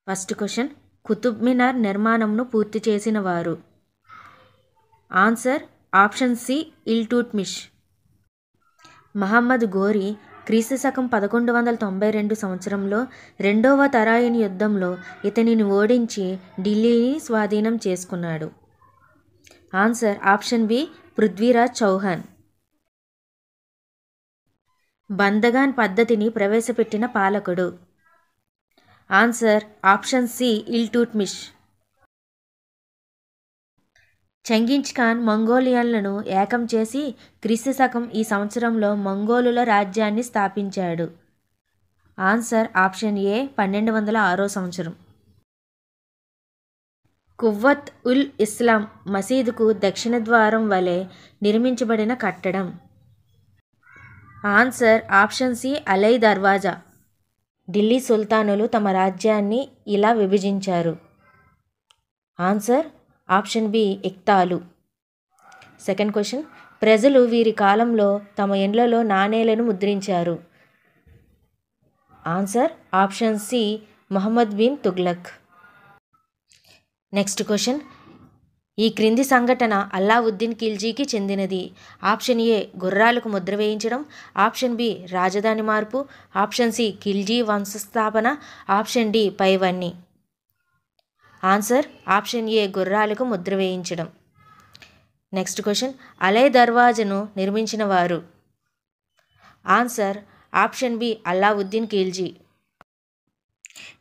First question, Qutub Minar నిర్మాణంను పూర్తి చేసిన వారు? Answer option C Iltutmish. Muhammad Ghori క్రీస్తు శకం 1192 సంవత్సరంలో రెండవ తరాయిన్ యుద్ధంలో ఇతనిని ఓడించి ఢిల్లీని స్వాధీనం చేసుకున్నాడు. Answer option B Prithviraj Chauhan. బందగాన్ పద్ధతిని ప్రవేశపెట్టిన పాలకుడు? Answer option C Iltutmish. Genghis Khan మంగోలియన్లను ఏకం చేసి క్రీస్తు శకం ఈ సంవత్సరంలో మంగోలుల రాజ్యాన్ని స్థాపించాడు. ఆన్సర్ ఆప్షన్ ఏ 1206 సంవత్సరం. కువ్వత్ ఉల్ ఇస్లాం మసీదుకు దక్షిణ ద్వారం వలె నిర్మించబడిన కట్టడం? ఆన్సర్ ఆప్షన్ సి అలై దర్వాజా. ఢిల్లీ సుల్తానులు తమ రాజ్యాన్ని ఇలా విభజించారు. ఆన్సర్ ఆప్షన్ బి ఇక్తాలు. సెకండ్ క్వశ్చన్, ప్రజలు వీరి కాలంలో తమ ఇండ్లలో నాణేలను ముద్రించారు. Answer option C Muhammad bin Tughlaq. Next question, ఈ క్రింది సంఘటన అల్లావుద్దీన్ ఖిల్జీకి చెందినది. ఆప్షన్ ఏ గుర్రాలకు ముద్ర వేయించడం, ఆప్షన్ బి రాజధాని మార్పు, ఆప్షన్ సి ఖిల్జీ వంశస్థాపన, ఆప్షన్ డి పైవన్నీ. ఆన్సర్ ఆప్షన్ ఏ గుర్రాలకు ముద్ర వేయించడం. నెక్స్ట్ క్వశ్చన్, అలై దర్వాజను నిర్మించిన వారు? Answer option B Alauddin Khilji.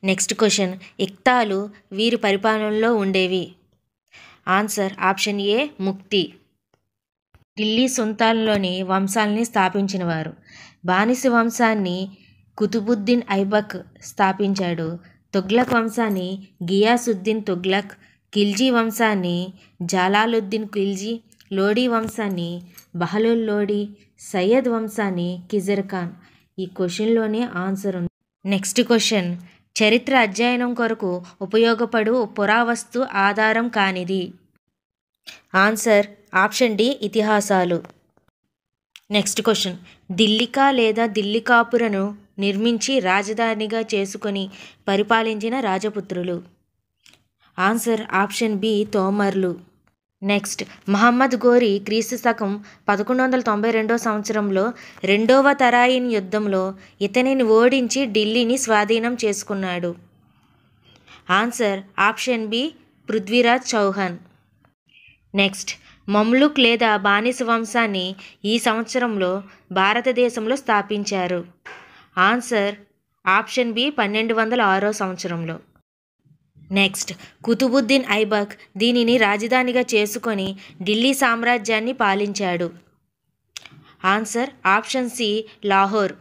Next question, ఇక్తాలు వీరి పరిపాలనలో ఉండేవి? ఆన్సర్ ఆప్షన్ ఏ ముక్తి. ఢిల్లీ సుల్తాన్లోని వంశాలని స్థాపించినవారు? బానిస వంశాన్ని కుతుబుద్దీన్ ఐబక్ స్థాపించాడు. తుగ్లక్ వంశాన్ని గియాసుద్దీన్ తుగ్లక్, ఖిల్జీ వంశాన్ని జలాలుద్దీన్ ఖిల్జీ, లోడీ వంశాన్ని బహలుల్ లోడీ, సయ్యద్ వంశాన్ని కిజర్ ఖాన్. ఈ క్వశ్చన్లోనే ఆన్సర్ ఉంది. నెక్స్ట్ క్వశ్చన్, చరిత్ర అధ్యయనం కొరకు ఉపయోగపడు పురావస్తు ఆధారం కానిది? ఆన్సర్ ఆప్షన్ డి ఇతిహాసాలు. నెక్స్ట్ క్వశ్చన్, దిల్లికా లేదా దిల్లికాపురను నిర్మించి రాజధానిగా చేసుకొని పరిపాలించిన రాజపుత్రులు? ఆన్సర్ ఆప్షన్ బి తోమర్లు. నెక్స్ట్, మహమ్మద్ ఘోరీ క్రీస్తు శకం 1192 సంవత్సరంలో రెండవ తరాయిన్ యుద్ధంలో ఇతనిని ఓడించి ఢిల్లీని స్వాధీనం చేసుకున్నాడు. Answer option B Prithviraj Chauhan. Next, Mamluk లేదా బానిస వంశాన్ని ఈ సంవత్సరంలో భారతదేశంలో స్థాపించారు? ఆన్సర్ ఆప్షన్ బి 1206 సంవత్సరంలో. నెక్స్ట్, కుతుబుద్దీన్ ఐబక్ దీనిని రాజధానిగా చేసుకొని ఢిల్లీ సామ్రాజ్యాన్ని పాలించాడు. Answer option C Lahore.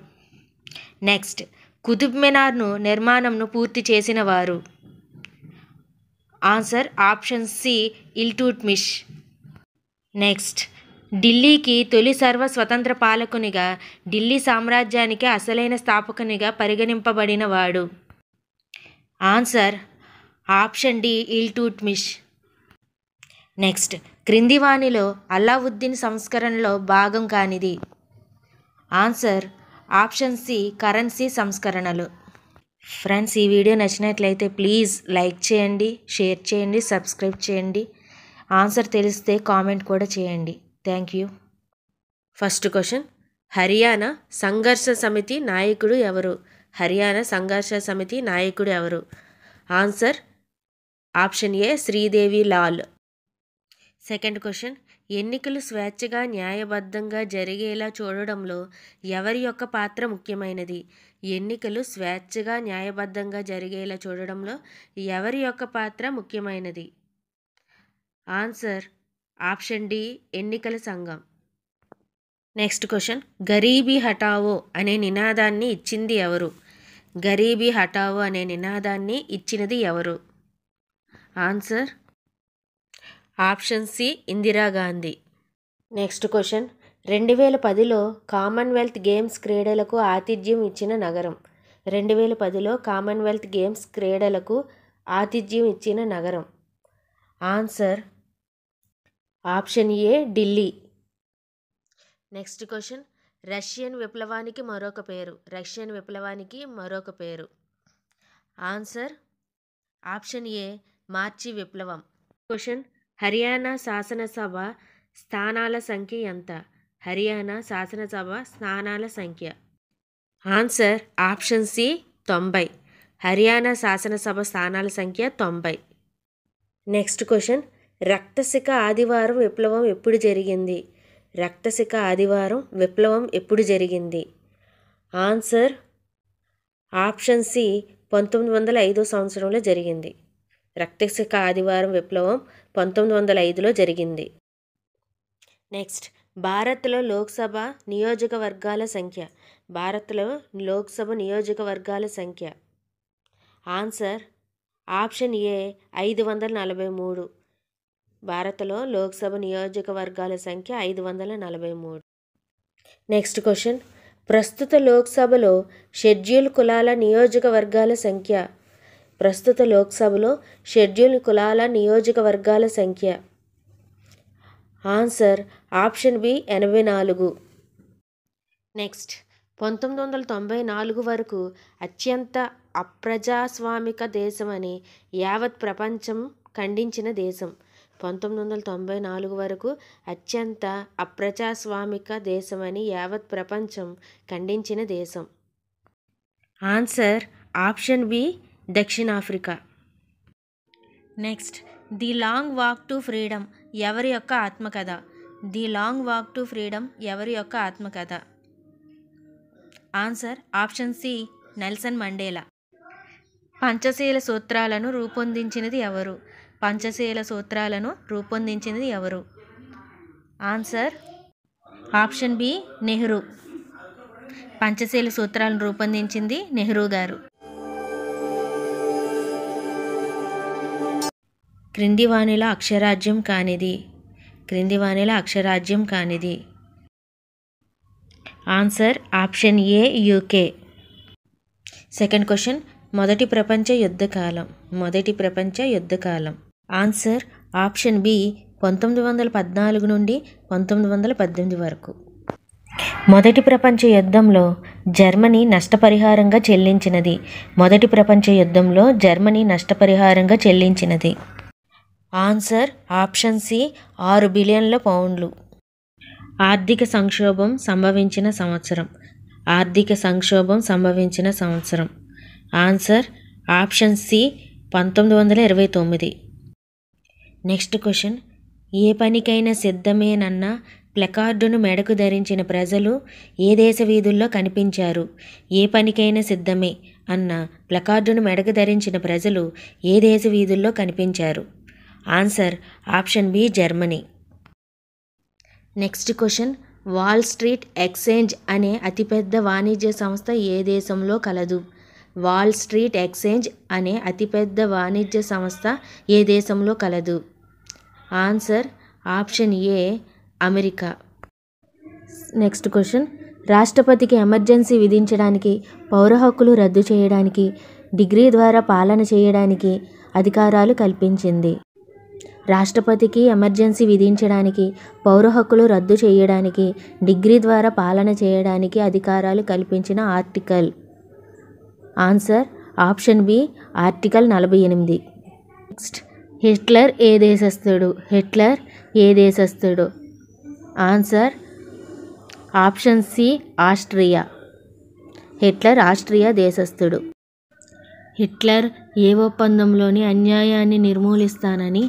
Next, Qutub మినార్ను నిర్మాణంను పూర్తి చేసిన వారు? Answer option C Iltutmish. Next, ఢిల్లీకి తొలి సర్వ స్వతంత్ర పాలకునిగా, ఢిల్లీ సామ్రాజ్యానికి అసలైన స్థాపకునిగా పరిగణింపబడిన వాడు? Answer option D Iltutmish. Next, క్రింది వానిలో అల్లావుద్దీన్ సంస్కరణలో భాగం కానిది? ఆన్సర్ ఆప్షన్ సి కరెన్సీ సంస్కరణలు. ఫ్రెండ్స్, ఈ వీడియో నచ్చినట్లయితే ప్లీజ్ లైక్ చేయండి, షేర్ చేయండి, సబ్స్క్రైబ్ చేయండి. ఆన్సర్ తెలిస్తే కామెంట్ కూడా చేయండి. Thank you. First question, Haryana Sangharsh Samiti నాయకుడు ఎవరు? హర్యానా సంఘర్ష సమితి నాయకుడు ఎవరు? Answer option A Shridevi Lal. Second question, ఎన్నికలు స్వేచ్ఛగా న్యాయబద్ధంగా జరిగేలా చూడడంలో ఎవరి యొక్క పాత్ర ముఖ్యమైనది? ఎన్నికలు స్వేచ్ఛగా న్యాయబద్ధంగా జరిగేలా చూడడంలో ఎవరి యొక్క పాత్ర ముఖ్యమైనది? ఆన్సర్ ఆప్షన్ డి ఎన్నికల సంఘం. నెక్స్ట్ క్వశ్చన్, గరీబీ హటావో అనే నినాదాన్ని ఇచ్చింది ఎవరు? గరీబీ హటావో అనే నినాదాన్ని ఇచ్చినది ఎవరు? Answer option C Indira Gandhi. Next question, 2010లో కామన్వెల్త్ గేమ్స్ క్రీడలకు ఆతిథ్యం ఇచ్చిన నగరం? 2010లో కామన్వెల్త్ గేమ్స్ క్రీడలకు ఆతిథ్యం ఇచ్చిన నగరం? ఆన్సర్ ఆప్షన్ ఏ ఢిల్లీ. నెక్స్ట్ క్వశ్చన్, రష్యన్ విప్లవానికి మరొక పేరు? రష్యన్ విప్లవానికి మరొక పేరు? ఆన్సర్ ఆప్షన్ ఏ మార్చి విప్లవం. క్వశ్చన్, హర్యానా శాసనసభ స్థానాల సంఖ్య ఎంత? హర్యానా శాసనసభ స్థానాల సంఖ్య. Answer option C 90. హర్యానా శాసనసభ స్థానాల సంఖ్య 90. నెక్స్ట్ క్వశ్చన్, రక్తసిక ఆదివారం విప్లవం ఎప్పుడు జరిగింది? రక్తసిక ఆదివారం విప్లవం ఎప్పుడు జరిగింది? ఆన్సర్ ఆప్షన్ సి 1905 సంవత్సరంలో జరిగింది. రక్తసిక ఆదివారం విప్లవం 1905లో జరిగింది. నెక్స్ట్, భారత్లో లోక్సభ నియోజకవర్గాల సంఖ్య. భారత్లో లోక్సభ నియోజకవర్గాల సంఖ్య. ఆన్సర్ ఆప్షన్ ఏ 543. భారత్లో లోక్సభ నియోజకవర్గాల సంఖ్య 543. నెక్స్ట్ క్వశ్చన్, ప్రస్తుత లోక్సభలో షెడ్యూల్ కులాల నియోజకవర్గాల సంఖ్య. ప్రస్తుత లోక్సభలో షెడ్యూల్ కులాల నియోజకవర్గాల సంఖ్య. Answer option B 84. నెక్స్ట్, 1994 వరకు అత్యంత అప్రజాస్వామిక దేశమని యావత్ ప్రపంచం ఖండించిన దేశం. 1994 వరకు అత్యంత అప్రజాస్వామిక దేశమని యావత్ ప్రపంచం ఖండించిన దేశం. ఆన్సర్ ఆప్షన్ బి దక్షిణాఫ్రికా. Next, the long walk to freedom ఎవరి యొక్క ఆత్మకథ? The long walk to freedom ఎవరి యొక్క ఆత్మకథ? Answer option C Nelson Mandela. Panchsheel సూత్రాలను రూపొందించినది ఎవరు? పంచశీల సూత్రాలను రూపొందించినది ఎవరు? Answer option B Nehru. Panchsheel సూత్రాలను రూపొందించింది నెహ్రూ గారు. క్రింది వాణిలో అక్షరాజ్యం కానిది. క్రింది వాణిలో అక్షరాజ్యం కానిది. ఆన్సర్ ఆప్షన్ ఏ యూకే. సెకండ్ క్వశ్చన్, మొదటి ప్రపంచ యుద్ధకాలం. మొదటి ప్రపంచ యుద్ధకాలం. ఆన్సర్ ఆప్షన్ బి 1914 నుండి 1918 వరకు. మొదటి ప్రపంచ యుద్ధంలో జర్మనీ నష్టపరిహారంగా చెల్లించినది. మొదటి ప్రపంచ యుద్ధంలో జర్మనీ నష్టపరిహారంగా చెల్లించినది. ఆన్సర్ ఆప్షన్ సి 6 బిలియన్ల పౌండ్లు. ఆర్థిక సంక్షోభం సంభవించిన సంవత్సరం. ఆర్థిక సంక్షోభం సంభవించిన సంవత్సరం. Answer option C 1929. Next question, ఏ పనికైనా సిద్ధమేనన్న ప్లకార్డును మెడకు ధరించిన ప్రజలు ఏ దేశ వీధుల్లో కనిపించారు? ఏ పనికైనా సిద్ధమే అన్న ప్లకార్డును మెడకు ధరించిన ప్రజలు ఏ దేశ వీధుల్లో కనిపించారు? Answer option B Germany. Next question, Wall Street exchange అనే అతిపెద్ద వాణిజ్య సంస్థ ఏ దేశంలో కలదు? వాల్ స్ట్రీట్ ఎక్స్చేంజ్ అనే అతిపెద్ద వాణిజ్య సంస్థ ఏ దేశంలో కలదు? ఆన్సర్ ఆప్షన్ ఏ అమెరికా. నెక్స్ట్ క్వశ్చన్, రాష్ట్రపతికి ఎమర్జెన్సీ విధించడానికి, పౌర హక్కులు రద్దు చేయడానికి, డిగ్రీ ద్వారా పాలన చేయడానికి అధికారాలు కల్పించింది. రాష్ట్రపతికి ఎమర్జెన్సీ విధించడానికి, పౌర హక్కులు రద్దు చేయడానికి, డిగ్రీ ద్వారా పాలన చేయడానికి అధికారాలు కల్పించిన article. Answer option B article 48. Next, Hitler ఏ దేశస్థుడు? హిట్లర్ ఏ దేశస్థుడు? Answer option C Austria. Hitler Austria దేశస్థుడు. హిట్లర్ ఏ ఒప్పందంలోని అన్యాయాన్ని నిర్మూలిస్తానని,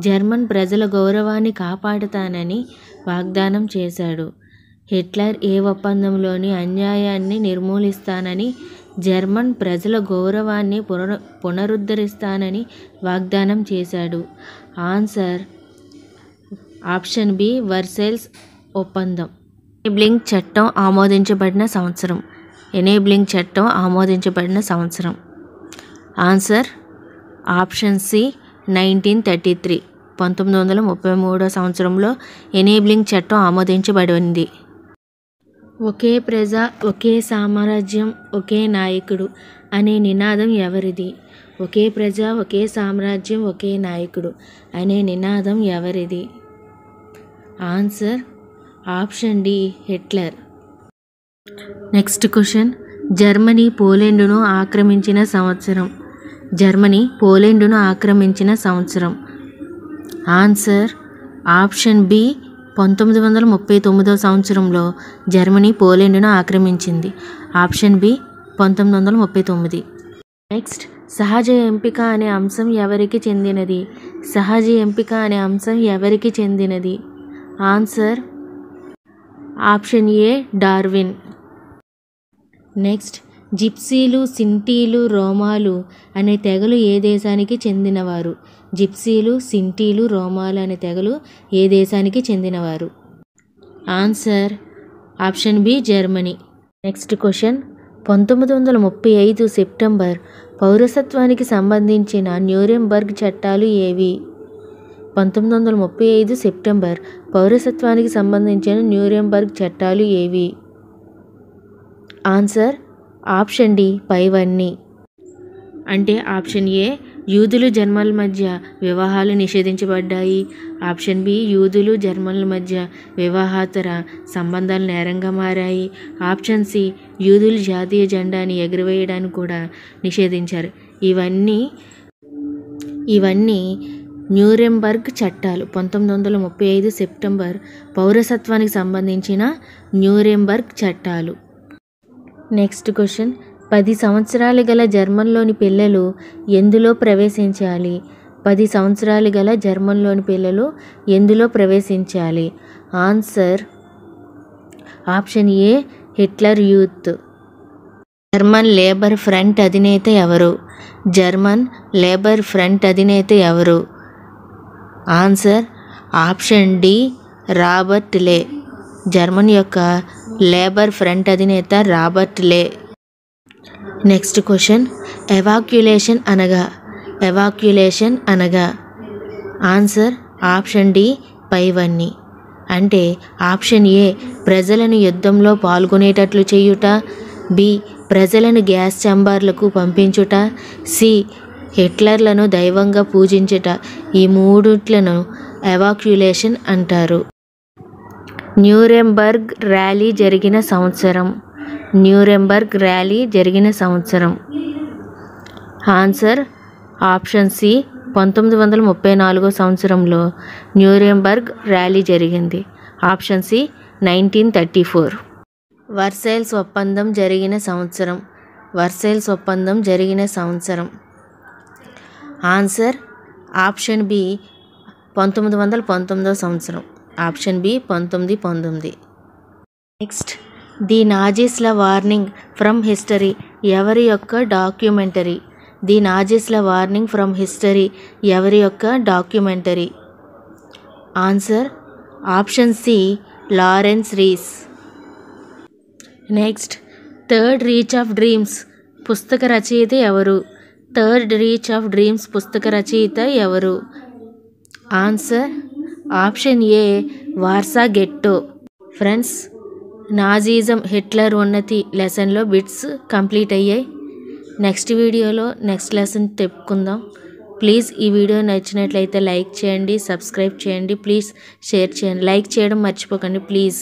జర్మన్ ప్రజల గౌరవాన్ని కాపాడుతానని వాగ్దానం చేశాడు? హిట్లర్ ఏ ఒప్పందంలోని అన్యాయాన్ని నిర్మూలిస్తానని, జర్మన్ ప్రజల గౌరవాన్ని పునరుద్ధరిస్తానని వాగ్దానం చేశాడు? ఆన్సర్ ఆప్షన్ బి వర్సైల్స్ ఒప్పందం. ఎనేబ్లింగ్ చట్టం ఆమోదించబడిన సంవత్సరం. ఎనేబ్లింగ్ చట్టం ఆమోదించబడిన సంవత్సరం. Answer option C 1933. 1933 సంవత్సరంలో ఎనేబ్లింగ్ చట్టం ఆమోదించబడింది. ఒకే ప్రజ ఒకే సామ్రాజ్యం ఒకే నాయకుడు అనే నినాదం ఎవరిది? ఒకే ప్రజ ఒకే సామ్రాజ్యం ఒకే నాయకుడు అనే నినాదం ఎవరిది? Answer option D Hitler. Next question, Germany పోలాండ్ను ఆక్రమించిన సంవత్సరం. జర్మనీ పోలాండును ఆక్రమించిన సంవత్సరం? ఆన్సర్ ఆప్షన్ బి 1939 సంవత్సరంలో జర్మనీ పోలాండును ఆక్రమించింది. Option B 1939. నెక్స్ట్, సహజ ఎంపిక అనే అంశం ఎవరికి చెందినది? సహజ ఎంపిక అనే అంశం ఎవరికి చెందినది? Answer option A Darwin. Next, జిప్సీలు, సింటీలు, రోమాలు అనే తెగలు ఏ దేశానికి చెందినవారు? జిప్సీలు, సింటీలు, రోమాలు అనే తెగలు ఏ దేశానికి చెందినవారు? Answer option B Germany. Next question, 1935 September పౌరసత్వానికి సంబంధించిన న్యూరెంబర్గ్ చట్టాలు ఏవి? 1935 సెప్టెంబర్ పౌరసత్వానికి సంబంధించిన న్యూరెంబర్గ్ చట్టాలు ఏవి? ఆన్సర్ ఆప్షన్ డి పైవన్నీ. అంటే ఆప్షన్ ఏ యూదులు జర్మన్ల మధ్య వివాహాలు నిషేధించబడ్డాయి. ఆప్షన్ బి యూదులు జర్మన్ల మధ్య వివాహాతర సంబంధాలు నేరంగా మారాయి. ఆప్షన్ సి యూదులు జాతీయ జెండాని ఎగురవేయడానికి కూడా నిషేధించారు. ఇవన్నీ న్యూరెంబర్గ్ చట్టాలు. 1935 సెప్టెంబర్ పౌరసత్వానికి సంబంధించిన న్యూరెంబర్గ్ చట్టాలు. నెక్స్ట్ క్వశ్చన్, 10 సంవత్సరాలు గల జర్మన్లోని పిల్లలు ఎందులో ప్రవేశించాలి? 10 సంవత్సరాలు గల జర్మన్లోని పిల్లలు ఎందులో ప్రవేశించాలి? Answer option A Hitler youth. German labour front అధినేత ఎవరు? జర్మన్ లేబర్ ఫ్రంట్ అధినేత ఎవరు? Answer option D Robert Ley. German యొక్క లేబర్ ఫ్రంట్ అధినేత Robert Ley. Next question, evacuation అనగా? ఆన్సర్ ఆప్షన్ డి పైవన్నీ. అంటే ఆప్షన్ ఏ ప్రజలను యుద్ధంలో పాల్గొనేటట్లు చేయుట, బి ప్రజలను గ్యాస్ ఛాంబర్లకు పంపించుట, సి హిట్లర్లను దైవంగా పూజించుట. ఈ మూడిట్లను ఎవాక్యులేషన్ అంటారు. న్యూరెంబర్గ్ ర్యాలీ జరిగిన సంవత్సరం? న్యూరెంబర్గ్ ర్యాలీ జరిగిన సంవత్సరం? ఆన్సర్ ఆప్షన్ సి 1934 సంవత్సరంలో న్యూరెంబర్గ్ ర్యాలీ జరిగింది. Option C 1934. వర్సైల్స్ ఒప్పందం జరిగిన సంవత్సరం? వర్సైల్స్ ఒప్పందం జరిగిన సంవత్సరం? ఆన్సర్ ఆప్షన్ బి 1919 సంవత్సరం. Option B 1919. నెక్స్ట్, ది నాజీస్ల వార్నింగ్ ఫ్రమ్ హిస్టరీ ఎవరి యొక్క డాక్యుమెంటరీ? ది నాజీస్ల వార్నింగ్ ఫ్రమ్ హిస్టరీ ఎవరి యొక్క documentary? Answer option C Laurence Rees. Next, third Reich of dreams పుస్తక రచయిత ఎవరు? థర్డ్ రీచ్ ఆఫ్ డ్రీమ్స్ పుస్తక రచయిత ఎవరు? Answer option A Warsaw ghetto. Friends, Nazism Hitler ఉన్నతి లెసన్లో బిట్స్ కంప్లీట్ అయ్యాయి. నెక్స్ట్ వీడియోలో నెక్స్ట్ లెసన్ చెప్పుకుందాం. ప్లీజ్ ఈ వీడియో నచ్చినట్లయితే లైక్ చేయండి, సబ్స్క్రైబ్ చేయండి, ప్లీజ్ షేర్ చేయండి. లైక్ చేయడం మర్చిపోకండి ప్లీజ్.